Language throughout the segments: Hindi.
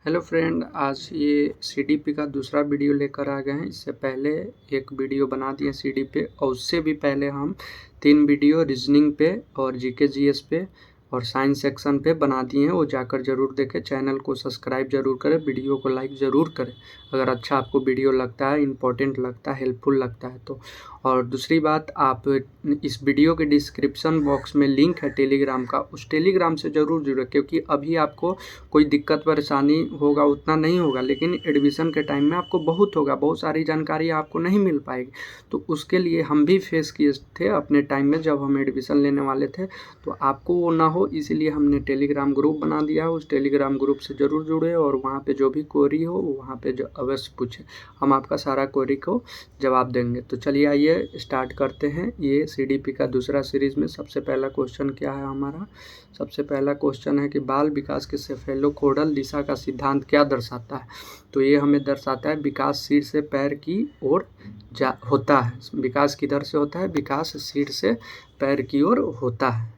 हेलो फ्रेंड, आज ये सीडीपी का दूसरा वीडियो लेकर आ गए हैं। इससे पहले एक वीडियो बना दिए सीडी पे और उससे भी पहले हम 3 वीडियो रीजनिंग पे और जीके जीएस पे और साइंस सेक्शन पे बना दिए हैं। वो जाकर ज़रूर देखें। चैनल को सब्सक्राइब ज़रूर करें, वीडियो को लाइक ज़रूर करें अगर अच्छा आपको वीडियो लगता है, इम्पोर्टेंट लगता है, हेल्पफुल लगता है तो। और दूसरी बात, आप इस वीडियो के डिस्क्रिप्शन बॉक्स में लिंक है टेलीग्राम का, उस टेलीग्राम से ज़रूर जुड़े, क्योंकि अभी आपको कोई दिक्कत परेशानी होगा उतना नहीं होगा, लेकिन एडमिशन के टाइम में आपको बहुत होगा, बहुत सारी जानकारी आपको नहीं मिल पाएगी। तो उसके लिए हम भी फेस किए थे अपने टाइम में, जब हम एडमिशन लेने वाले थे, तो आपको वो ना हो इसलिए हमने टेलीग्राम ग्रुप बना दिया है। उस टेलीग्राम ग्रुप से ज़रूर जुड़े और वहाँ पे जो भी क्वेरी हो वहाँ पे जो अवश्य पूछें, हम आपका सारा क्वेरी को जवाब देंगे। तो चलिए आइए स्टार्ट करते हैं। ये सीडीपी का दूसरा सीरीज़ में सबसे पहला क्वेश्चन क्या है हमारा? सबसे पहला क्वेश्चन है कि बाल विकास के सेफेलोकोडल दिशा का सिद्धांत क्या दर्शाता है? तो ये हमें दर्शाता है विकास सिर से पैर की ओर होता है। विकास किधर से होता है? विकास सिर से पैर की ओर होता है।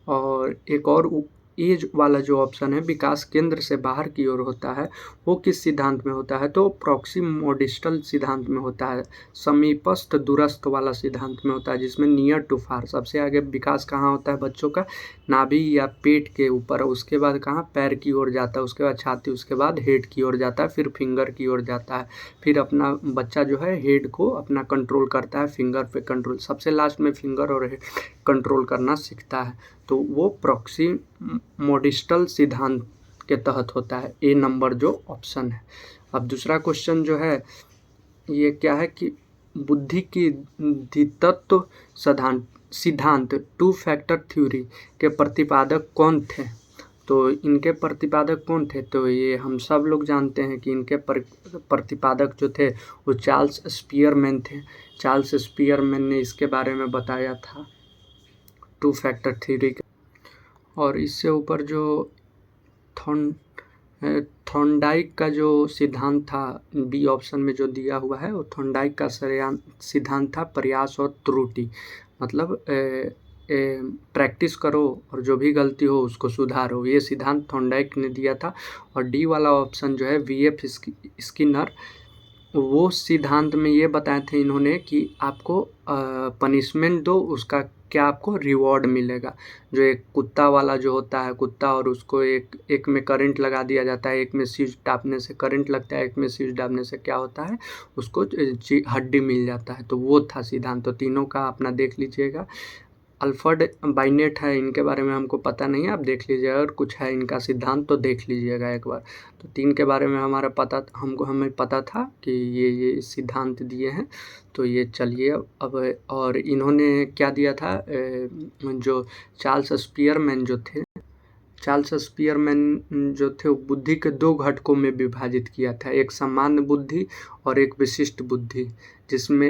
और एक और ये वाला जो ऑप्शन है विकास केंद्र से बाहर की ओर होता है, वो किस सिद्धांत में होता है? तो प्रॉक्सिमोडिस्टल सिद्धांत में होता है, समीपस्थ दूरस्थ वाला सिद्धांत में होता है, जिसमें नियर टू फार। सबसे आगे विकास कहाँ होता है बच्चों का? नाभि या पेट के ऊपर, उसके बाद कहाँ? पैर की ओर जाता है, उसके बाद छाती, उसके बाद हेड की ओर जाता है, फिर फिंगर की ओर जाता है, फिर अपना बच्चा जो है हेड को अपना कंट्रोल करता है, फिंगर पे कंट्रोल, सबसे लास्ट में फिंगर और हेड कंट्रोल करना सीखता है। तो वो प्रॉक्सिमोडिस्टल सिद्धांत के तहत होता है। ए नंबर जो ऑप्शन है। अब दूसरा क्वेश्चन जो है ये क्या है कि बुद्धि की द्वितत्व सिद्धांत टू फैक्टर थ्योरी के प्रतिपादक कौन थे? तो इनके प्रतिपादक कौन थे? तो ये हम सब लोग जानते हैं कि इनके प्रतिपादक जो थे वो चार्ल्स स्पीयरमैन थे। चार्ल्स स्पीयरमैन ने इसके बारे में बताया था, टू फैक्टर थ्योरी। और इससे ऊपर जो थॉर्नडाइक का जो सिद्धांत था, बी ऑप्शन में जो दिया हुआ है, वो थॉर्नडाइक का सिद्धांत था प्रयास और त्रुटि। मतलब प्रैक्टिस करो और जो भी गलती हो उसको सुधारो, ये सिद्धांत थॉर्नडाइक ने दिया था। और डी वाला ऑप्शन जो है वीएफ स्किनर, वो सिद्धांत में ये बताए थे इन्होंने कि आपको पनिशमेंट दो, उसका क्या आपको रिवॉर्ड मिलेगा। जो एक कुत्ता वाला जो होता है, कुत्ता और उसको एक में करंट लगा दिया जाता है, एक में स्विच टापने से करंट लगता है, एक में स्विच दाबने से क्या होता है, उसको हड्डी मिल जाता है। तो वो था सिद्धांत। तो तीनों का अपना देख लीजिएगा। अल्फ्रेड बाइनेट है, इनके बारे में हमको पता नहीं है, आप देख लीजिएगा। अगर कुछ है इनका सिद्धांत तो देख लीजिएगा एक बार। तो 3 के बारे में हमें पता था कि ये सिद्धांत दिए हैं। तो ये चलिए अब, और इन्होंने क्या दिया था, जो चार्ल्स स्पीयरमैन जो थे वो बुद्धि के 2 घटकों में विभाजित किया था, एक सामान्य बुद्धि और एक विशिष्ट बुद्धि, जिसमें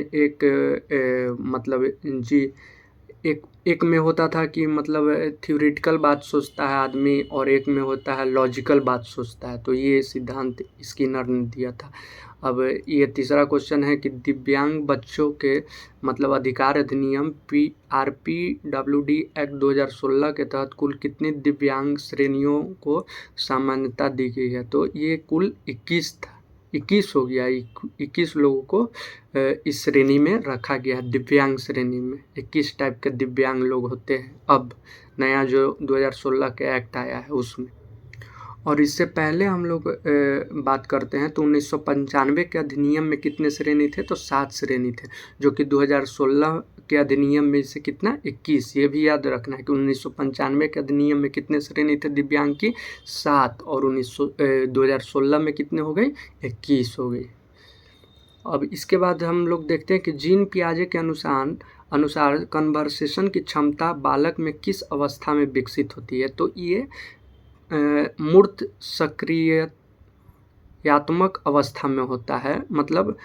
एक में होता था कि मतलब थ्योरेटिकल बात सोचता है आदमी, और एक में होता है लॉजिकल बात सोचता है। तो ये सिद्धांत स्किनर ने दिया था। अब ये तीसरा क्वेश्चन है कि दिव्यांग बच्चों के मतलब अधिकार अधिनियम PRPWD एक्ट 2016 के तहत कुल कितनी दिव्यांग श्रेणियों को सामान्यता दी गई है? तो ये कुल 21 हो गया। 21 लोगों को इस श्रेणी में रखा गया है, दिव्यांग श्रेणी में 21 टाइप के दिव्यांग लोग होते हैं। अब नया जो 2016 के एक्ट आया है उसमें। और इससे पहले हम लोग बात करते हैं तो 1995 के अधिनियम में कितने श्रेणी थे? तो 7 श्रेणी थे, जो कि 2016 के अधिनियम में से कितना? 21। ये भी याद रखना है कि 1995 के अधिनियम में कितने श्रेणी थे दिव्यांग की? 7। और 2016 में कितने हो गई? 21 हो गई। अब इसके बाद हम लोग देखते हैं कि जीन पियाजे के अनुसार कन्वर्सेशन की क्षमता बालक में किस अवस्था में विकसित होती है? तो ये मूर्त सक्रियात्मक अवस्था में होता है, मतलब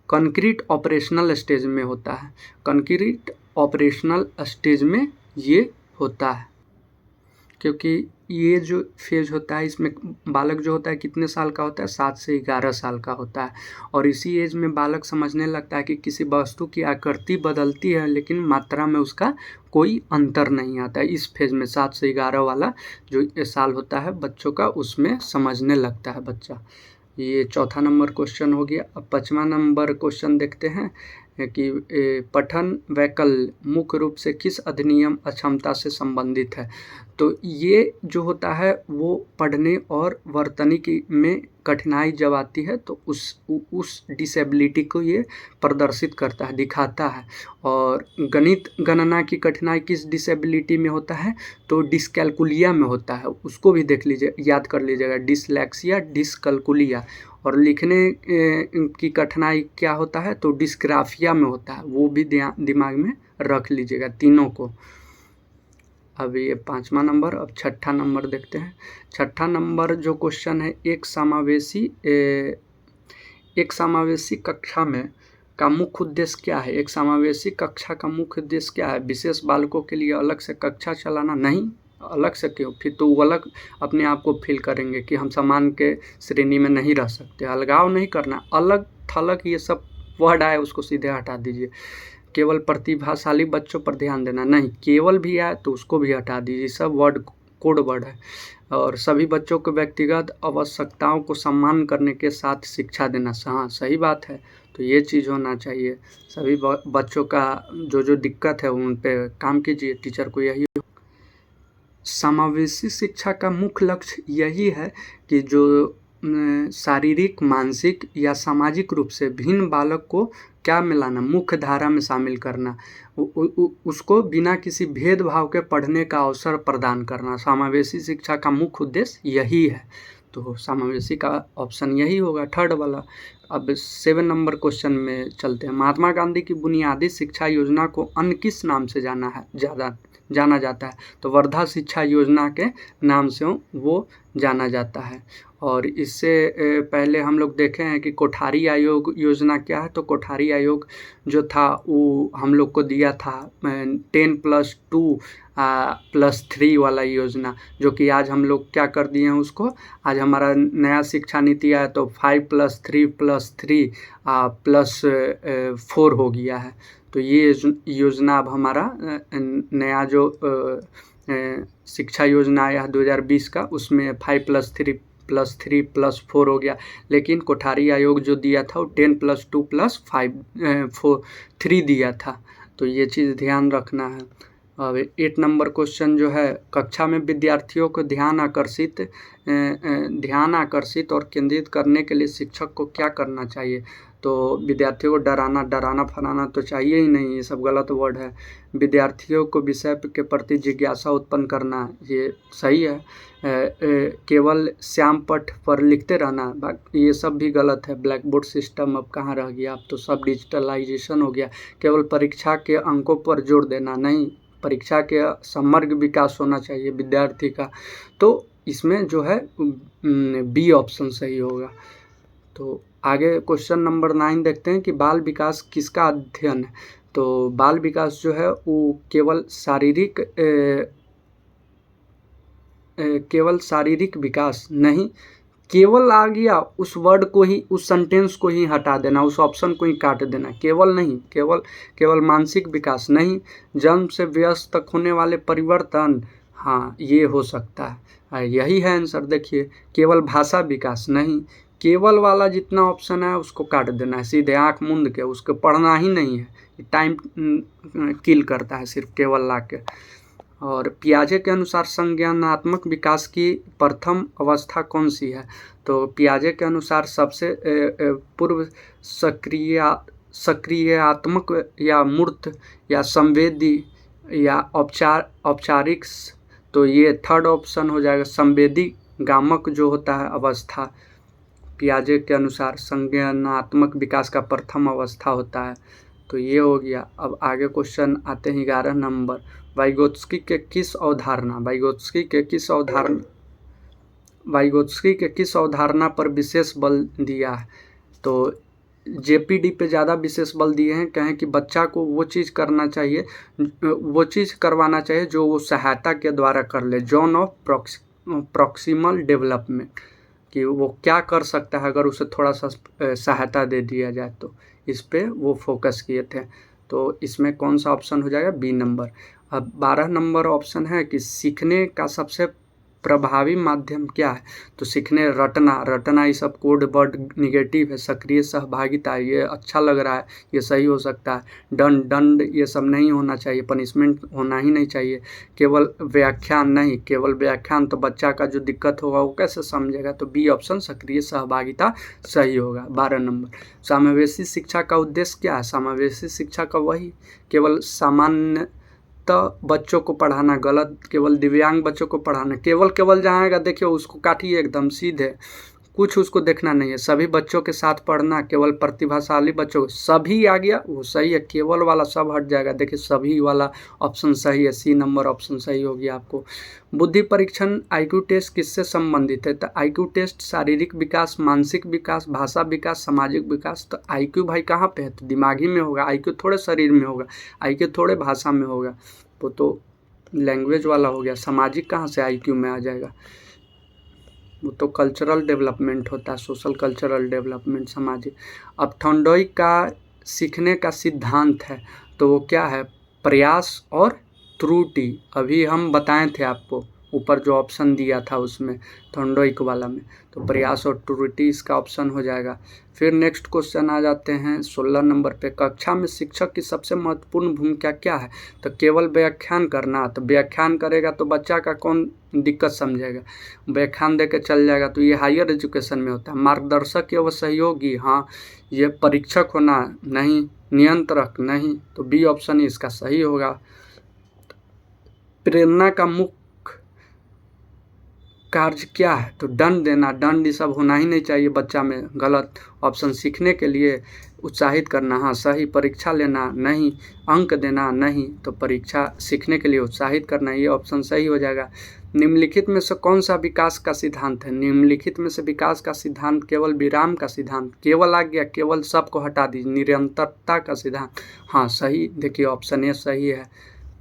कंक्रीट ऑपरेशनल स्टेज में होता है। कंक्रीट ऑपरेशनल स्टेज में ये होता है, क्योंकि ये जो फेज होता है इसमें बालक जो होता है कितने साल का होता है, 7 से 11 साल का होता है। और इसी एज में बालक समझने लगता है कि किसी वस्तु की आकृति बदलती है लेकिन मात्रा में उसका कोई अंतर नहीं आता है। इस फेज में 7 से 11 वाला जो साल होता है बच्चों का, उसमें समझने लगता है बच्चा। ये चौथा नंबर क्वेश्चन हो गया। अब 5वां नंबर क्वेश्चन देखते हैं कि पठन वैकल्य मुख्य रूप से किस अधिनियम अक्षमता से संबंधित है। तो ये जो होता है वो पढ़ने और वर्तनी की में कठिनाई जब आती है तो उस डिसेबिलिटी को ये प्रदर्शित करता है, दिखाता है। और गणित गणना की कठिनाई किस डिसेबिलिटी में होता है, तो डिस्कैल्कुलिया में होता है। उसको भी देख लीजिए, याद कर लीजिएगा, डिसलेक्सिया, डिस्कैल्कुलिया। और लिखने की कठिनाई क्या होता है, तो डिस्ग्राफिया में होता है। वो भी दिमाग में रख लीजिएगा तीनों को। अब ये 5वां नंबर। अब 6ठा नंबर देखते हैं। 6ठा नंबर जो क्वेश्चन है, एक समावेशी कक्षा में का मुख्य उद्देश्य क्या है। एक समावेशी कक्षा का मुख्य उद्देश्य क्या है। विशेष बालकों के लिए अलग से कक्षा चलाना। नहीं, अलग से क्यों, फिर तो वो अलग अपने आप को फील करेंगे कि हम समान के श्रेणी में नहीं रह सकते। अलगाव नहीं करना, अलग थलग ये सब वर्ड आए उसको सीधे हटा दीजिए। केवल प्रतिभाशाली बच्चों पर ध्यान देना, नहीं, केवल भी आए तो उसको भी हटा दीजिए। सब वर्ड कोड वर्ड है। और सभी बच्चों को व्यक्तिगत आवश्यकताओं को सम्मान करने के साथ शिक्षा देना। हाँ, सही बात है, तो ये चीज़ होना चाहिए। सभी बच्चों का जो दिक्कत है उन पे काम कीजिए, टीचर को यही। समावेशी शिक्षा का मुख्य लक्ष्य यही है कि जो शारीरिक, मानसिक या सामाजिक रूप से भिन्न बालक को क्या मिलाना, मुख्य धारा में शामिल करना, उसको बिना किसी भेदभाव के पढ़ने का अवसर प्रदान करना। समावेशी शिक्षा का मुख्य उद्देश्य यही है। तो समावेशी का ऑप्शन यही होगा, थर्ड वाला। अब 7 नंबर क्वेश्चन में चलते हैं। महात्मा गांधी की बुनियादी शिक्षा योजना को अन्य किस नाम से जाना जाता है, तो वर्धा शिक्षा योजना के नाम से वो जाना जाता है। और इससे पहले हम लोग देखे हैं कि कोठारी आयोग योजना क्या है। तो कोठारी आयोग जो था वो हम लोग को दिया था 10+2+3 वाला योजना, जो कि आज हम लोग क्या कर दिए हैं उसको। आज हमारा नया शिक्षा नीति आया तो 5+3+3+4 हो गया है। तो ये योजना अब हमारा नया जो शिक्षा योजना आया 2020 का, उसमें 5+3+3+4 हो गया। लेकिन कोठारी आयोग जो दिया था वो 10+2+5+4 दिया था। तो ये चीज़ ध्यान रखना है। अब 8 नंबर क्वेश्चन जो है, कक्षा में विद्यार्थियों को ध्यान आकर्षित और केंद्रित करने के लिए शिक्षक को क्या करना चाहिए। तो विद्यार्थियों को डराना फराना तो चाहिए ही नहीं, ये सब गलत वर्ड है। विद्यार्थियों को विषय के प्रति जिज्ञासा उत्पन्न करना, ये सही है। केवल श्याम पट पर लिखते रहना, ये सब भी गलत है। ब्लैक बोर्ड सिस्टम अब कहाँ रह गया, अब तो सब डिजिटलाइजेशन हो गया। केवल परीक्षा के अंकों पर जोर देना, नहीं, परीक्षा के समग्र विकास होना चाहिए विद्यार्थी का। तो इसमें जो है बी ऑप्शन सही होगा। तो आगे क्वेश्चन नंबर 9 देखते हैं कि बाल विकास किसका अध्ययन है। तो बाल विकास जो है वो केवल शारीरिक विकास नहीं, केवल आ गया उस वर्ड को ही, उस सेंटेंस को ही हटा देना, उस ऑप्शन को ही काट देना। केवल नहीं, केवल मानसिक विकास नहीं, जन्म से वयस्क तक होने वाले परिवर्तन, हाँ ये हो सकता है, यही है आंसर। देखिए, केवल भाषा विकास नहीं, केवल वाला जितना ऑप्शन है उसको काट देना है, सीधे आँख मूंद के उसको पढ़ना ही नहीं है, टाइम किल करता है सिर्फ केवल ला के। और पियाजे के अनुसार संज्ञानात्मक विकास की प्रथम अवस्था कौन सी है। तो पियाजे के अनुसार सबसे पूर्व सक्रियात्मक या मूर्त या संवेदी या औपचारिक, तो ये थर्ड ऑप्शन हो जाएगा। संवेदी गामक जो होता है अवस्था, पियाजे के अनुसार संज्ञानात्मक विकास का प्रथम अवस्था होता है। तो ये हो गया। अब आगे क्वेश्चन आते हैं 11 नंबर। वाइगोत्स्की के किस अवधारणा पर विशेष बल दिया है। तो जेपीडी पे ज़्यादा विशेष बल दिए हैं। कहें कि बच्चा को वो चीज़ करवाना चाहिए जो वो सहायता के द्वारा कर ले। जॉन ऑफ प्रॉक्सिमल डेवलपमेंट, कि वो क्या कर सकता है अगर उसे थोड़ा सा सहायता दे दिया जाए, तो इस पे वो फोकस किए थे। तो इसमें कौन सा ऑप्शन हो जाएगा? B number. अब 12 नंबर ऑप्शन है कि सीखने का सबसे प्रभावी माध्यम क्या है? तो सीखने रटना ये सब कोड वर्ड निगेटिव है। सक्रिय सहभागिता, ये अच्छा लग रहा है, ये सही हो सकता है। दंड ये सब नहीं होना चाहिए, पनिशमेंट होना ही नहीं चाहिए। केवल व्याख्यान नहीं, केवल व्याख्यान तो बच्चा का जो दिक्कत होगा वो कैसे समझेगा? तो बी ऑप्शन सक्रिय सहभागिता सही होगा। 12 नंबर। समावेशी शिक्षा का उद्देश्य क्या है? समावेशी शिक्षा का वही केवल सामान्य तो बच्चों को पढ़ाना, गलत। केवल दिव्यांग बच्चों को पढ़ाना, केवल जहाँ आएगा देखिए उसको काटिए एकदम सीधे, कुछ उसको देखना नहीं है। सभी बच्चों के साथ पढ़ना, केवल प्रतिभाशाली बच्चों, सभी आ गया वो सही है, केवल वाला सब हट जाएगा। देखिए सभी वाला ऑप्शन सही है, सी नंबर ऑप्शन सही हो गया आपको। बुद्धि परीक्षण IQ टेस्ट किससे संबंधित है? तो IQ टेस्ट शारीरिक विकास, मानसिक विकास, भाषा विकास, सामाजिक विकास। तो IQ भाई कहाँ पे है? तो दिमागी में होगा। IQ थोड़े शरीर में होगा, IQ थोड़े भाषा में होगा, वो तो लैंग्वेज वाला हो गया। सामाजिक कहाँ से IQ में आ जाएगा? वो तो कल्चरल डेवलपमेंट होता है, सोशल कल्चरल डेवलपमेंट, सामाजिक। अब थॉर्नडाइक का सीखने का सिद्धांत है, तो वो क्या है? प्रयास और त्रुटि। अभी हम बताए थे आपको, ऊपर जो ऑप्शन दिया था उसमें थॉर्नडाइक वाला में, तो प्रयास और त्रुटि इसका ऑप्शन हो जाएगा। फिर नेक्स्ट क्वेश्चन आ जाते हैं 16 नंबर पे। कक्षा में शिक्षक की सबसे महत्वपूर्ण भूमिका क्या है? तो केवल व्याख्यान करना। तो व्याख्यान करेगा तो बच्चा का कौन दिक्कत समझेगा? व्याख्यान दे के चल जाएगा, तो ये हायर एजुकेशन में होता है। मार्गदर्शक एवं सहयोगी, हाँ। ये परीक्षक होना नहीं, नियंत्रक नहीं, तो बी ऑप्शन ही इसका सही होगा। प्रेरणा का मुख्य कार्य क्या है? तो दंड देना, दंड ये सब होना ही नहीं चाहिए बच्चा में, गलत ऑप्शन। सीखने के लिए उत्साहित करना, हाँ सही। परीक्षा लेना नहीं, अंक देना नहीं, तो परीक्षा सीखने के लिए उत्साहित करना, ये ऑप्शन सही हो जाएगा। निम्नलिखित में से कौन सा विकास का सिद्धांत है? निम्नलिखित में से विकास का सिद्धांत केवल विराम का सिद्धांत, केवल आ गया, केवल सबको हटा दीजिए। निरंतरता का सिद्धांत, हाँ सही। देखिए ऑप्शन ए सही है,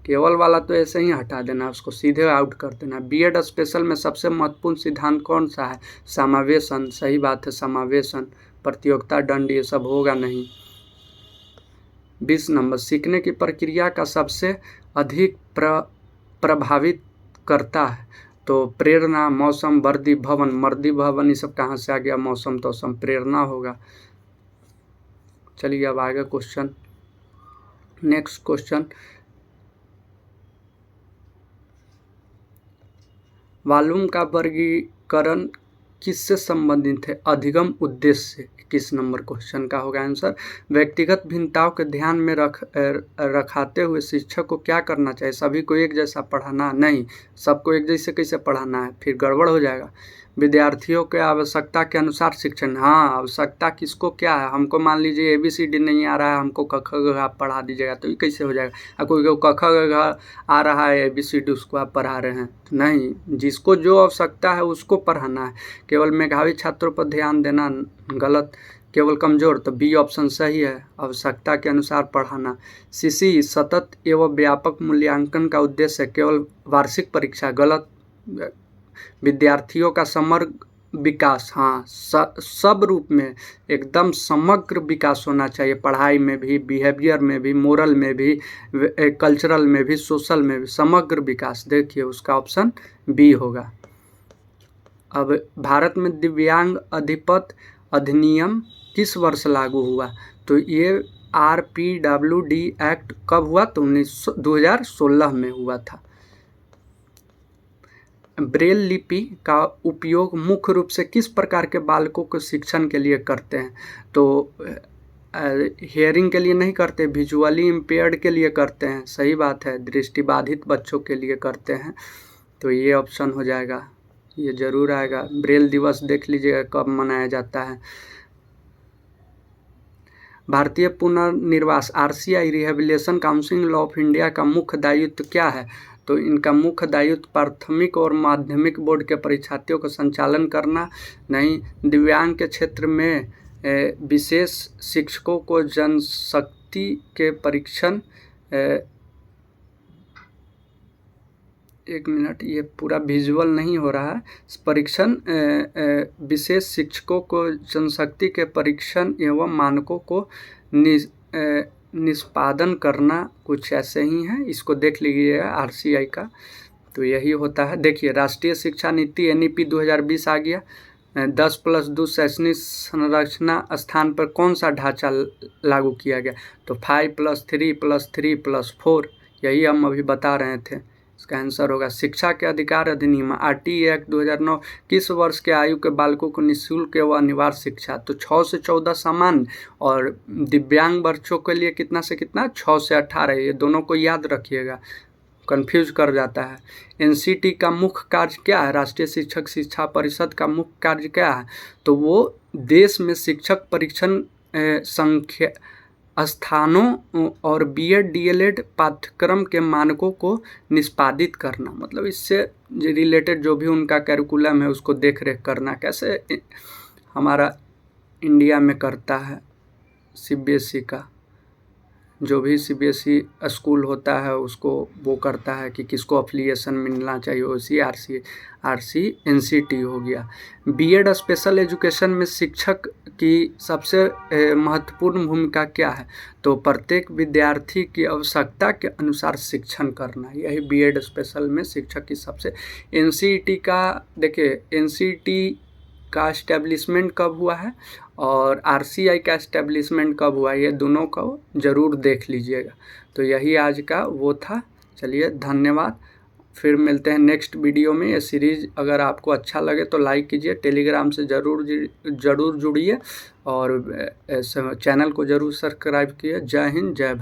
केवल वाला तो ऐसे ही हटा देना, उसको सीधे आउट कर देना। बीएड स्पेशल में सबसे महत्वपूर्ण सिद्धांत कौन सा है? समावेशन, सही बात है, समावेशन। प्रतियोगिता, दंड ये सब होगा नहीं। 20 नंबर। सीखने की प्रक्रिया का सबसे अधिक प्रभावित करता है? तो प्रेरणा, मौसम, वर्दी भवन। वर्दी भवन ये सब कहाँ से आ गया? मौसम तो प्रेरणा होगा। चलिए अब आगे क्वेश्चन, नेक्स्ट क्वेश्चन। वॉल्यूम का वर्गीकरण किससे संबंधित है? अधिगम उद्देश्य से। 21 नंबर क्वेश्चन का होगा आंसर। व्यक्तिगत भिन्नताओं के ध्यान में रखाते हुए शिक्षक को क्या करना चाहिए? सभी को एक जैसा पढ़ाना नहीं, सबको एक जैसे कैसे पढ़ाना है? फिर गड़बड़ हो जाएगा। विद्यार्थियों के आवश्यकता के अनुसार शिक्षण, हाँ आवश्यकता किसको क्या है? हमको मान लीजिए ABCD नहीं आ रहा है, हमको क ख ग घ आप पढ़ा दीजिएगा, तो ये कैसे हो जाएगा? कोई क ख ग घ आ रहा है ABCD उसको आप पढ़ा रहे हैं, तो नहीं, जिसको जो आवश्यकता है उसको पढ़ाना है। केवल मेधावी छात्रों पर ध्यान देना गलत। केवल कमजोर, तो बी ऑप्शन सही है, आवश्यकता के अनुसार पढ़ाना। CC सतत एवं व्यापक मूल्यांकन का उद्देश्य केवल वार्षिक परीक्षा, गलत। विद्यार्थियों का समग्र विकास, हाँ सब रूप में एकदम समग्र विकास होना चाहिए, पढ़ाई में भी, बिहेवियर में भी, मोरल में भी, कल्चरल में भी, सोशल में भी, समग्र विकास। देखिए उसका ऑप्शन बी होगा। अब भारत में दिव्यांग अधिपत अधिनियम किस वर्ष लागू हुआ? तो ये RPWD एक्ट कब हुआ? तो 2016 में हुआ था। ब्रेल लिपि का उपयोग मुख्य रूप से किस प्रकार के बालकों को शिक्षण के लिए करते हैं? तो हियरिंग के लिए नहीं करते, विजुअली इम्पेयर्ड के लिए करते हैं, सही बात है। दृष्टिबाधित बच्चों के लिए करते हैं, तो ये ऑप्शन हो जाएगा, ये जरूर आएगा। ब्रेल दिवस देख लीजिएगा कब मनाया जाता है। भारतीय पुनर्निर्वास RCI rehabilitation council of India का मुख्य दायित्व क्या है? तो इनका मुख्य दायित्व प्राथमिक और माध्यमिक बोर्ड के परीक्षार्थियों का संचालन करना नहीं। दिव्यांग के क्षेत्र में विशेष शिक्षकों को जनशक्ति के परीक्षण एक मिनट, ये पूरा विजुअल नहीं हो रहा है। परीक्षण विशेष शिक्षकों को जनशक्ति के परीक्षण एवं मानकों को निष्पादन करना, कुछ ऐसे ही है। इसको देख लीजिएगा RCI का, तो यही होता है। देखिए, राष्ट्रीय शिक्षा नीति NEP 2020 आ गया। 10+2 शैक्षणिक संरचना स्थान पर कौन सा ढांचा लागू किया गया? तो 5+3+3+4, यही हम अभी बता रहे थे। इसका आंसर होगा शिक्षा के अधिकार अधिनियम RTE एक्ट 2009 किस वर्ष के आयु के बालकों को निःशुल्क एवं अनिवार्य शिक्षा? तो 6 से 14 सामान्य, और दिव्यांग बच्चों के लिए कितना से कितना? 6 से 18। ये दोनों को याद रखिएगा, कंफ्यूज कर जाता है। NCT का मुख्य कार्य क्या है? राष्ट्रीय शिक्षक शिक्षा परिषद का मुख्य कार्य क्या है? तो वो देश में शिक्षक परीक्षण संख्या स्थानों और BEd DLEd पाठ्यक्रम के मानकों को निष्पादित करना, मतलब इससे रिलेटेड जो भी उनका कैरिकुलम है उसको देख रेख करना, कैसे हमारा इंडिया में करता है CBSE का। जो भी CBSE स्कूल होता है उसको वो करता है कि किसको अफिलिएशन मिलना चाहिए, उसी RC NCT हो गया। BEd स्पेशल एजुकेशन में शिक्षक की सबसे महत्वपूर्ण भूमिका क्या है? तो प्रत्येक विद्यार्थी की आवश्यकता के अनुसार शिक्षण करना, यही BEd स्पेशल में शिक्षक की सबसे। NCT का देखिए, NCT का एस्टेब्लिशमेंट कब हुआ है और RCI का एस्टेब्लिशमेंट कब हुआ है, ये दोनों को ज़रूर देख लीजिएगा। तो यही आज का वो था। चलिए, धन्यवाद। फिर मिलते हैं नेक्स्ट वीडियो में। ये सीरीज़ अगर आपको अच्छा लगे तो लाइक कीजिए, टेलीग्राम से ज़रूर जुड़िए और चैनल को ज़रूर सब्सक्राइब कीजिए। जय हिंद, जय भारत।